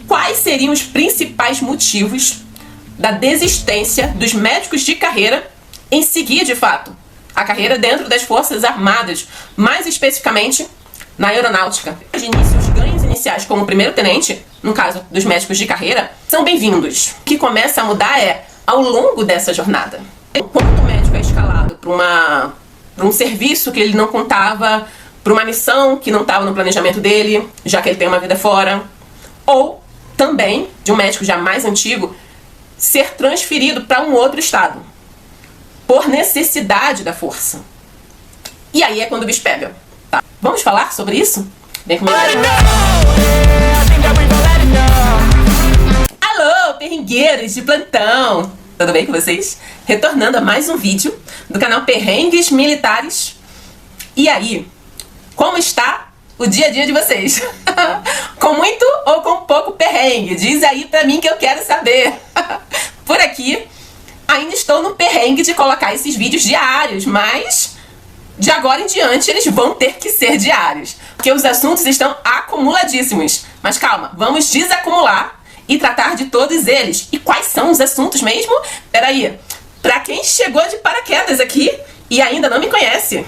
Quais seriam os principais motivos da desistência dos médicos de carreira em seguir, de fato, a carreira dentro das Forças Armadas, mais especificamente na aeronáutica? De início, os ganhos iniciais como primeiro-tenente, no caso dos médicos de carreira, são bem-vindos. O que começa a mudar é ao longo dessa jornada. Quando o médico é escalado para um serviço que ele não contava, para uma missão que não estava no planejamento dele, já que ele tem uma vida fora, ou também de um médico já mais antigo ser transferido para um outro estado, por necessidade da força. E aí é quando o bicho pega. Tá? Vamos falar sobre isso? Vem comigo. Alô, perrengueiros de plantão! Tudo bem com vocês? Retornando a mais um vídeo do canal Perrengues Militares. E aí, como está o dia a dia de vocês? Com muito ou com pouco perrengue? Diz aí pra mim que eu quero saber. Por aqui, ainda estou no perrengue de colocar esses vídeos diários, mas de agora em diante eles vão ter que ser diários, porque os assuntos estão acumuladíssimos. Mas calma, vamos desacumular e tratar de todos eles. E quais são os assuntos mesmo? Peraí, pra quem chegou de paraquedas aqui e ainda não me conhece,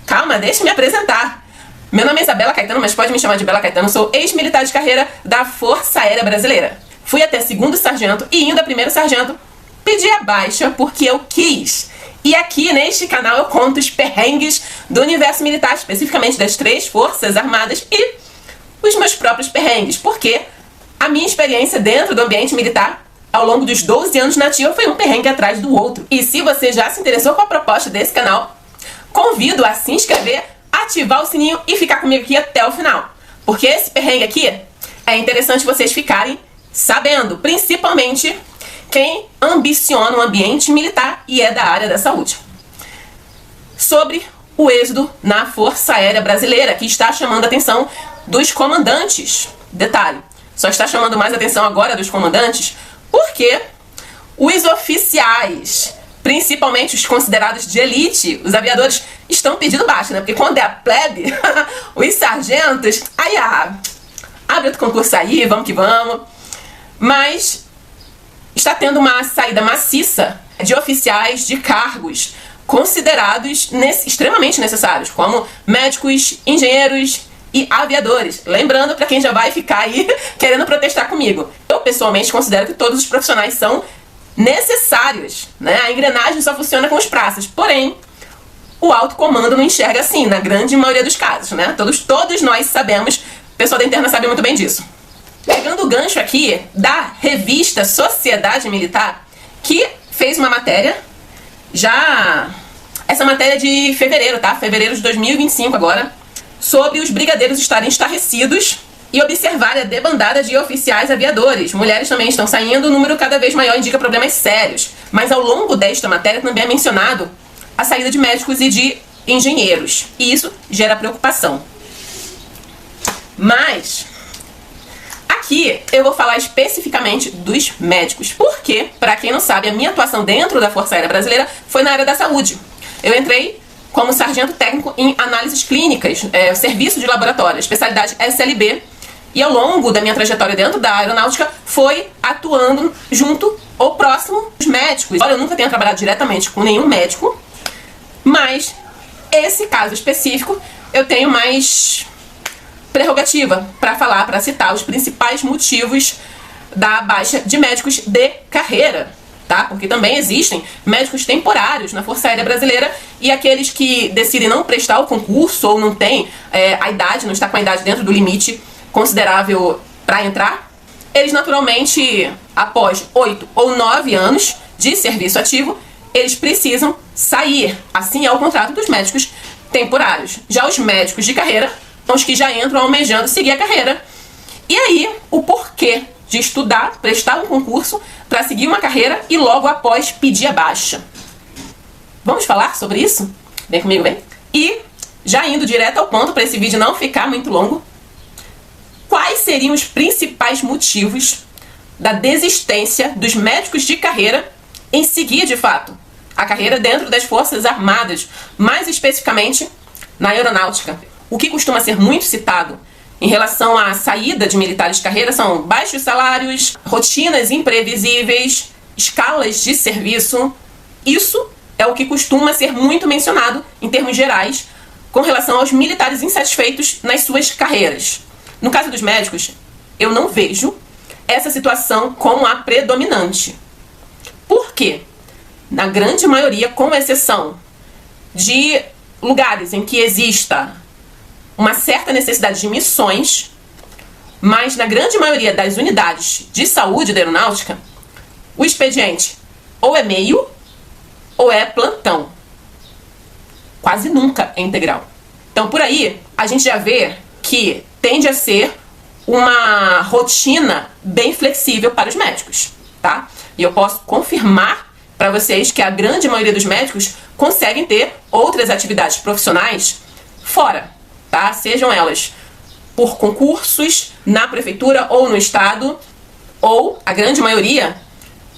calma, deixa eu me apresentar. Meu nome é Isabela Caetano, mas pode me chamar de Bela Caetano. Sou ex-militar de carreira da Força Aérea Brasileira. Fui até segundo sargento e indo a primeiro sargento, pedi a baixa porque eu quis. E aqui neste canal eu conto os perrengues do universo militar, especificamente das 3 Forças Armadas e os meus próprios perrengues, porque a minha experiência dentro do ambiente militar ao longo dos 12 anos na ativa foi um perrengue atrás do outro. E se você já se interessou com a proposta desse canal, convido a se inscrever, ativar o sininho e ficar comigo aqui até o final. Porque esse perrengue aqui é interessante vocês ficarem sabendo, principalmente quem ambiciona um ambiente militar e é da área da saúde. Sobre o êxodo na Força Aérea Brasileira, que está chamando a atenção dos comandantes. Detalhe, só está chamando mais atenção agora dos comandantes porque os oficiais, principalmente os considerados de elite, os aviadores, estão pedindo baixa, né? Porque quando é a plebe, os sargentos, aí abre outro concurso aí, vamos que vamos. Mas está tendo uma saída maciça de oficiais de cargos considerados extremamente necessários, como médicos, engenheiros e aviadores. Lembrando, para quem já vai ficar aí querendo protestar comigo, eu pessoalmente considero que todos os profissionais são necessários, né? A engrenagem só funciona com os praças, porém o alto comando não enxerga assim, na grande maioria dos casos, né? Todos nós sabemos, o pessoal da interna sabe muito bem disso. Pegando o gancho aqui da revista Sociedade Militar, que fez uma matéria, essa matéria de fevereiro, tá? Fevereiro de 2025 agora, sobre os brigadeiros estarem estarrecidos e observar a debandada de oficiais aviadores. Mulheres também estão saindo, o número cada vez maior indica problemas sérios. Mas ao longo desta matéria também é mencionado a saída de médicos e de engenheiros. E isso gera preocupação. Mas aqui eu vou falar especificamente dos médicos. Porque, para quem não sabe, a minha atuação dentro da Força Aérea Brasileira foi na área da saúde. Eu entrei como sargento técnico em análises clínicas, serviço de laboratório, especialidade SLB. E ao longo da minha trajetória dentro da aeronáutica, foi atuando junto ou próximo dos médicos. Olha, eu nunca tenho trabalhado diretamente com nenhum médico, mas esse caso específico eu tenho mais prerrogativa para falar, para citar os principais motivos da baixa de médicos de carreira, tá? Porque também existem médicos temporários na Força Aérea Brasileira e aqueles que decidem não prestar o concurso ou não tem a idade, não está com a idade dentro do limite considerável para entrar, eles naturalmente, após 8 ou 9 anos de serviço ativo, eles precisam sair. Assim é o contrato dos médicos temporários. Já os médicos de carreira são os que já entram almejando seguir a carreira. E aí, o porquê de estudar, prestar um concurso para seguir uma carreira e logo após pedir a baixa. Vamos falar sobre isso? Vem comigo, vem. E, já indo direto ao ponto para esse vídeo não ficar muito longo, quais seriam os principais motivos da desistência dos médicos de carreira em seguir, de fato, a carreira dentro das Forças Armadas, mais especificamente na aeronáutica? O que costuma ser muito citado em relação à saída de militares de carreira são baixos salários, rotinas imprevisíveis, escalas de serviço. Isso é o que costuma ser muito mencionado em termos gerais com relação aos militares insatisfeitos nas suas carreiras. No caso dos médicos, eu não vejo essa situação como a predominante. Por quê? Na grande maioria, com exceção de lugares em que exista uma certa necessidade de missões, mas na grande maioria das unidades de saúde da aeronáutica, o expediente ou é meio ou é plantão. Quase nunca é integral. Então, por aí, a gente já vê que tende a ser uma rotina bem flexível para os médicos, tá? E eu posso confirmar para vocês que a grande maioria dos médicos conseguem ter outras atividades profissionais fora, tá? Sejam elas por concursos na prefeitura ou no estado, ou a grande maioria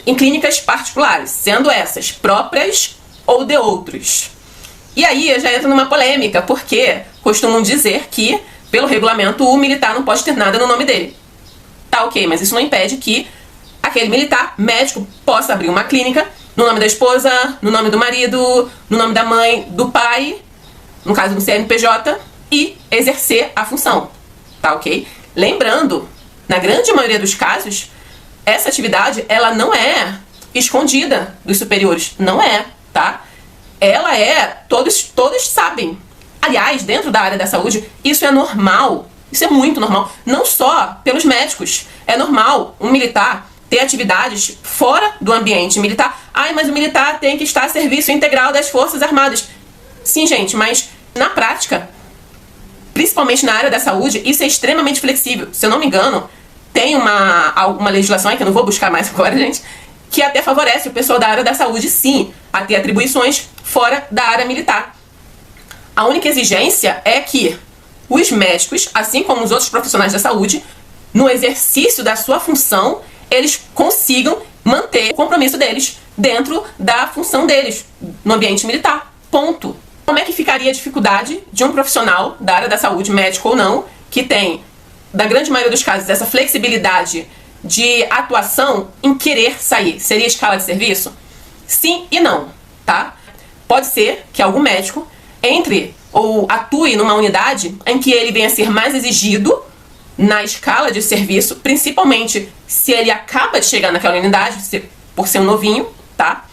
em clínicas particulares, sendo essas próprias ou de outros. E aí eu já entro numa polêmica, porque costumam dizer que, pelo regulamento, o militar não pode ter nada no nome dele. Tá, ok, mas isso não impede que aquele militar, médico, possa abrir uma clínica no nome da esposa, no nome do marido, no nome da mãe, do pai, no caso do CNPJ, e exercer a função. Tá, ok? Lembrando, na grande maioria dos casos, essa atividade, ela não é escondida dos superiores. Não é, tá? Ela é, todos sabem. Aliás, dentro da área da saúde, isso é normal. Isso é muito normal. Não só pelos médicos. É normal um militar ter atividades fora do ambiente militar. Ai, mas o militar tem que estar a serviço integral das Forças Armadas. Sim, gente, mas na prática, principalmente na área da saúde, isso é extremamente flexível. Se eu não me engano, tem uma legislação aí, que eu não vou buscar mais agora, gente, que até favorece o pessoal da área da saúde, sim, a ter atribuições fora da área militar. A única exigência é que os médicos, assim como os outros profissionais da saúde, no exercício da sua função, eles consigam manter o compromisso deles dentro da função deles, no ambiente militar. Ponto. Como é que ficaria a dificuldade de um profissional da área da saúde, médico ou não, que tem, na grande maioria dos casos, essa flexibilidade de atuação em querer sair? Seria escala de serviço? Sim e não, tá? Pode ser que algum médico entre ou atue numa unidade em que ele venha a ser mais exigido na escala de serviço, principalmente se ele acaba de chegar naquela unidade, por ser um novinho, tá?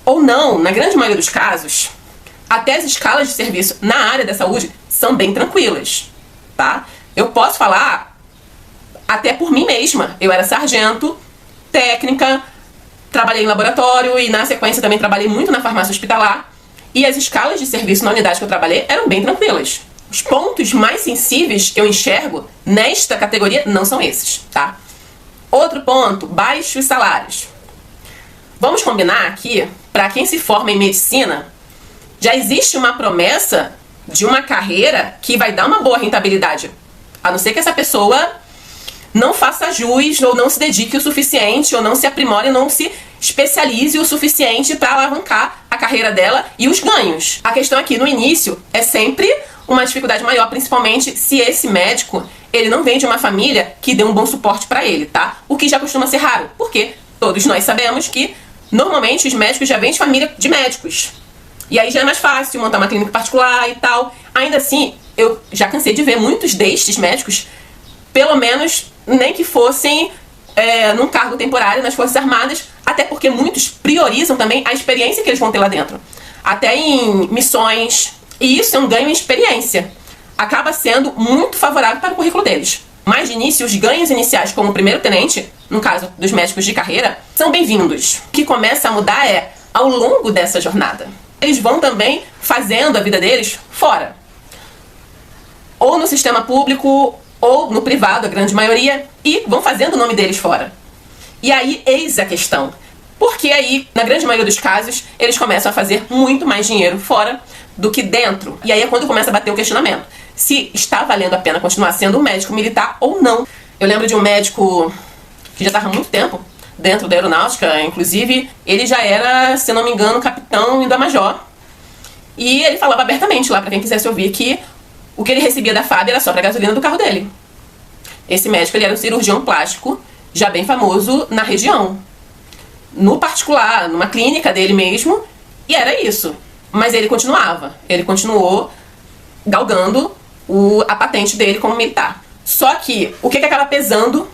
Ou não, na grande maioria dos casos, até as escalas de serviço na área da saúde são bem tranquilas, tá? Eu posso falar até por mim mesma. Eu era sargento, técnica, trabalhei em laboratório e na sequência também trabalhei muito na farmácia hospitalar. E as escalas de serviço na unidade que eu trabalhei eram bem tranquilas. Os pontos mais sensíveis que eu enxergo nesta categoria não são esses, tá? Outro ponto, baixos salários. Vamos combinar aqui, para quem se forma em medicina, já existe uma promessa de uma carreira que vai dar uma boa rentabilidade. A não ser que essa pessoa não faça jus, ou não se dedique o suficiente, ou não se aprimore, ou não se especialize o suficiente para alavancar a carreira dela e os ganhos. A questão aqui no início é sempre uma dificuldade maior, principalmente se esse médico ele não vem de uma família que dê um bom suporte para ele, tá? O que já costuma ser raro, porque todos nós sabemos que normalmente os médicos já vêm de família de médicos. E aí já é mais fácil montar uma clínica particular e tal. Ainda assim, eu já cansei de ver muitos destes médicos, pelo menos nem que fossem num cargo temporário nas Forças Armadas, até porque muitos priorizam também a experiência que eles vão ter lá dentro. Até em missões, e isso é um ganho em experiência. Acaba sendo muito favorável para o currículo deles. Mas de início, os ganhos iniciais como primeiro-tenente, no caso dos médicos de carreira, são bem-vindos. O que começa a mudar é ao longo dessa jornada. Eles vão também fazendo a vida deles fora. Ou no sistema público, ou no privado, a grande maioria, e vão fazendo o nome deles fora. E aí, eis a questão. Porque aí, na grande maioria dos casos, eles começam a fazer muito mais dinheiro fora do que dentro. E aí é quando começa a bater o questionamento. Se está valendo a pena continuar sendo um médico militar ou não. Eu lembro de um médico que já estava há muito tempo dentro da aeronáutica, inclusive, ele já era, se não me engano, capitão e da major. E ele falava abertamente lá, para quem quisesse ouvir, que o que ele recebia da FAB era só pra gasolina do carro dele. Esse médico, ele era um cirurgião plástico, já bem famoso na região. No particular, numa clínica dele mesmo, e era isso. Mas ele continuou galgando a patente dele como militar. Só que, o que acaba pesando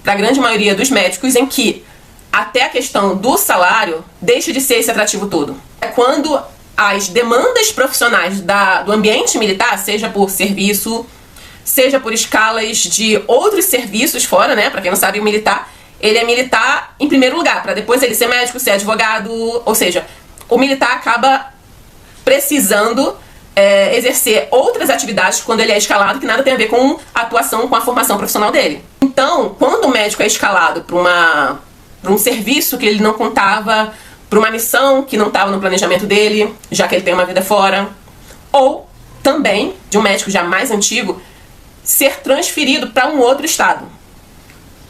para a grande maioria dos médicos, em que até a questão do salário deixa de ser esse atrativo todo. É quando as demandas profissionais do ambiente militar, seja por serviço, seja por escalas de outros serviços fora, né? Para quem não sabe, o militar, ele é militar em primeiro lugar, para depois ele ser médico, ser advogado, ou seja, o militar acaba precisando exercer outras atividades quando ele é escalado, que nada tem a ver com a atuação, com a formação profissional dele. Então, quando o médico é escalado para um serviço que ele não contava, para uma missão que não estava no planejamento dele, já que ele tem uma vida fora, ou também, de um médico já mais antigo, ser transferido para um outro estado,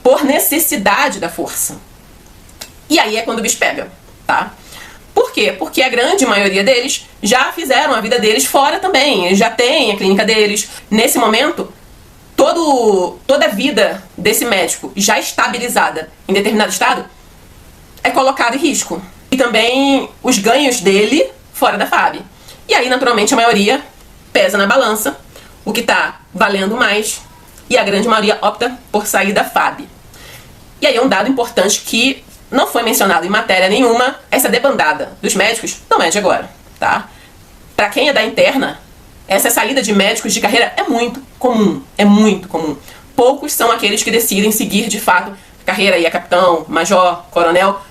por necessidade da força. E aí é quando o bicho pega, tá? Por quê? Porque a grande maioria deles já fizeram a vida deles fora também, eles já têm a clínica deles. Nesse momento, toda a vida desse médico já estabilizada em determinado estado é colocada em risco. E também os ganhos dele fora da FAB. E aí, naturalmente, a maioria pesa na balança o que está valendo mais, e a grande maioria opta por sair da FAB. E aí é um dado importante que não foi mencionado em matéria nenhuma, essa debandada dos médicos não é de agora, tá? Para quem é da interna, essa saída de médicos de carreira é muito comum, Poucos são aqueles que decidem seguir de fato carreira, aí é capitão, major, coronel.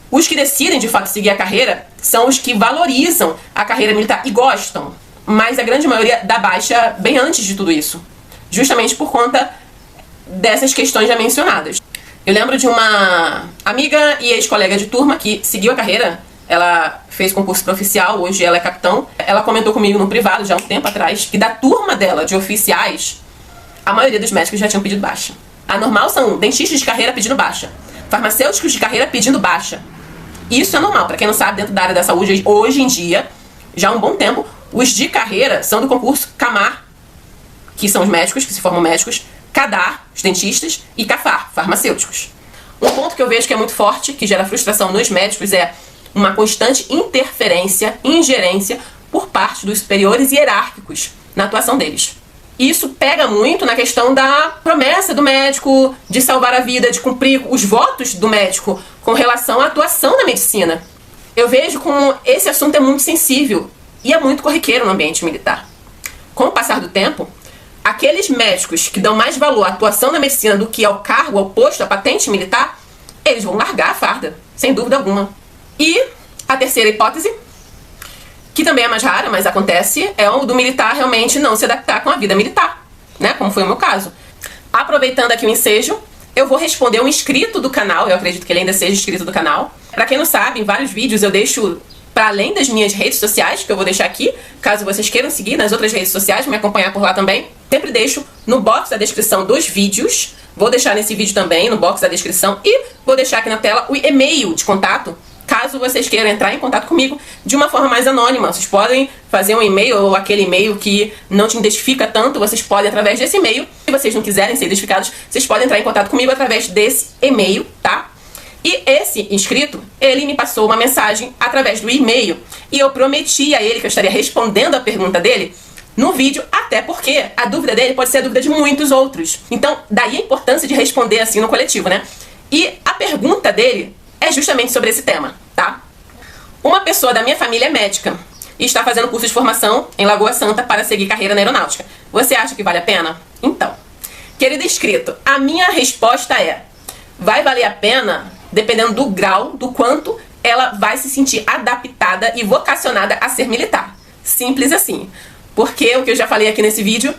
Os que decidem de fato seguir a carreira são os que valorizam a carreira militar e gostam, mas a grande maioria dá baixa bem antes de tudo isso, justamente por conta dessas questões já mencionadas. Eu lembro de uma amiga e ex-colega de turma que seguiu a carreira, ela fez concurso para oficial, hoje ela é capitão. Ela comentou comigo no privado, já há um tempo atrás, que da turma dela de oficiais, a maioria dos médicos já tinham pedido baixa. A normal são dentistas de carreira pedindo baixa, farmacêuticos de carreira pedindo baixa. Isso é normal, para quem não sabe, dentro da área da saúde, hoje em dia, já há um bom tempo, os de carreira são do concurso CAMAR, que são os médicos, que se formam médicos, CADAR, os dentistas, e CAFAR, farmacêuticos. Um ponto que eu vejo que é muito forte, que gera frustração nos médicos, é uma constante interferência, ingerência, por parte dos superiores hierárquicos na atuação deles. Isso pega muito na questão da promessa do médico de salvar a vida, de cumprir os votos do médico com relação à atuação na medicina. Eu vejo como esse assunto é muito sensível e é muito corriqueiro no ambiente militar. Com o passar do tempo, aqueles médicos que dão mais valor à atuação na medicina do que ao cargo, ao posto, à patente militar, eles vão largar a farda, sem dúvida alguma. E a terceira hipótese, que também é mais rara, mas acontece, é o do militar realmente não se adaptar com a vida militar, né? Como foi o meu caso. Aproveitando aqui o ensejo, eu vou responder um inscrito do canal, eu acredito que ele ainda seja inscrito do canal. Pra quem não sabe, em vários vídeos eu deixo, para além das minhas redes sociais, que eu vou deixar aqui, caso vocês queiram seguir nas outras redes sociais, me acompanhar por lá também, sempre deixo no box da descrição dos vídeos, vou deixar nesse vídeo também, no box da descrição, e vou deixar aqui na tela o e-mail de contato, caso vocês queiram entrar em contato comigo de uma forma mais anônima. Vocês podem fazer um e-mail ou aquele e-mail que não te identifica tanto, vocês podem através desse e-mail. Se vocês não quiserem ser identificados, vocês podem entrar em contato comigo através desse e-mail, tá? E esse inscrito, ele me passou uma mensagem através do e-mail e eu prometi a ele que eu estaria respondendo a pergunta dele no vídeo, até porque a dúvida dele pode ser a dúvida de muitos outros. Então, daí a importância de responder assim no coletivo, né? E a pergunta dele é justamente sobre esse tema, tá? Uma pessoa da minha família é médica e está fazendo curso de formação em Lagoa Santa para seguir carreira na aeronáutica. Você acha que vale a pena? Então, querido inscrito, a minha resposta é: vai valer a pena dependendo do grau, do quanto ela vai se sentir adaptada e vocacionada a ser militar. Simples assim. Porque o que eu já falei aqui nesse vídeo,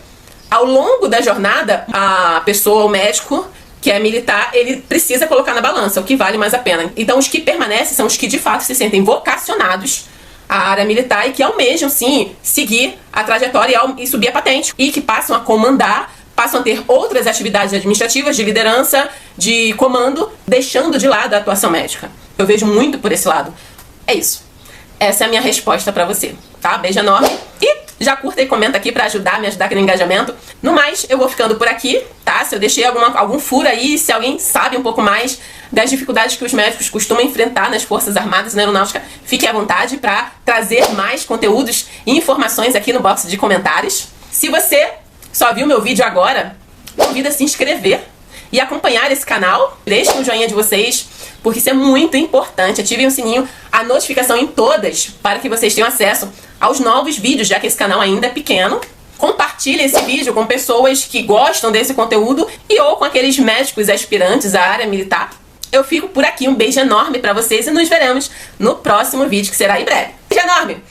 ao longo da jornada, a pessoa, o médico que é militar, ele precisa colocar na balança o que vale mais a pena. Então os que permanecem são os que de fato se sentem vocacionados à área militar e que almejam sim seguir a trajetória e subir a patente, e que passam a comandar, passam a ter outras atividades administrativas, de liderança, de comando, deixando de lado a atuação médica. Eu vejo muito por esse lado. É isso. Essa é a minha resposta pra você, tá? Beijo enorme e já curta e comenta aqui pra me ajudar aqui no engajamento. No mais, eu vou ficando por aqui, tá? Se eu deixei algum furo aí, se alguém sabe um pouco mais das dificuldades que os médicos costumam enfrentar nas Forças Armadas e na Aeronáutica, fique à vontade pra trazer mais conteúdos e informações aqui no box de comentários. Se você só viu meu vídeo agora, convido a se inscrever e acompanhar esse canal. Deixem o joinha de vocês, porque isso é muito importante. Ativem o sininho, a notificação em todas, para que vocês tenham acesso aos novos vídeos, já que esse canal ainda é pequeno. Compartilhe esse vídeo com pessoas que gostam desse conteúdo e ou com aqueles médicos aspirantes à área militar. Eu fico por aqui, um beijo enorme pra vocês e nos veremos no próximo vídeo, que será em breve. Beijo enorme!